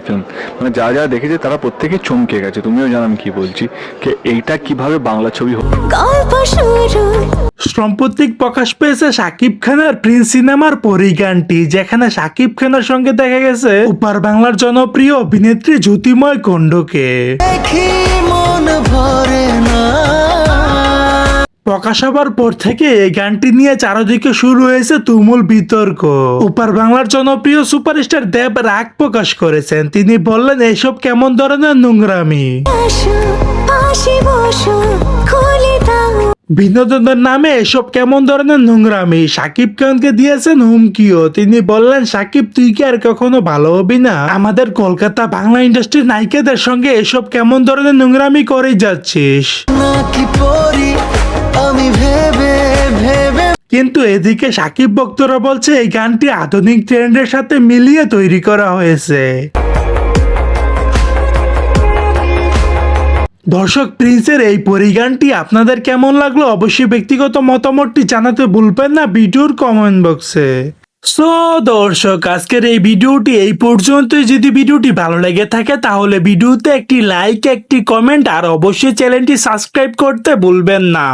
Film, মানে যা যা দেখেছে তারা প্রত্যেকে চমকে গেছে। তুমিও জানো আমি কি বলছি, যে এইটা কিভাবে বাংলা ছবি হলো। সাম্প্রতিক প্রকাশ পেয়েছে শাকিব খানের প্রিন্স সিনেমার পরী গানটি, যেখানে শাকিব খানের সঙ্গে দেখা গেছে উপার বাংলার জনপ্রিয় অভিনেত্রী জ্যোতিময় কুণ্ডুকে। প্রকাশ হবার পর থেকে এই গানটি নিয়ে চারদিকে শুরু হয়েছে তুমুল বিতর্ক। উপার বাংলার জনপ্রিয় সুপারস্টার দেব রাগ প্রকাশ করেছেন। তিনি বললেন, এইসব কেমন ধরনের নোংরামি। বিনোদনের নামে এসব কেমন ধরনের নোংরামি। শাকিব খানকে দিয়েছেন হুমকিও। তিনি বললেন, শাকিব তুই কি আর কখনো ভালো হবি না? আমাদের কলকাতা বাংলা ইন্ডাস্ট্রির নায়িকাদের সঙ্গে এসব কেমন ধরনের নোংরামি করে যাচ্ছিস। কিন্তু এদিকে শাকিব ভক্তরা বলছে এই গানটি আধুনিক ট্রেন্ডের সাথে মিলিয়ে তৈরি করা হয়েছে। দর্শক, প্রিন্সের এই পরী গানটি আপনাদের কেমন লাগলো অবশ্যই ব্যক্তিগত মতামতটি জানাতে ভুলবেন না ভিডিওর কমেন্ট বক্সে। সো দর্শক, আজকের এই ভিডিওটি এই পর্যন্তই। যদি ভিডিওটি ভালো লেগে থাকে তাহলে ভিডিওতে একটি লাইক, একটি কমেন্ট আর অবশ্যই চ্যানেলটি সাবস্ক্রাইব করতে ভুলবেন না।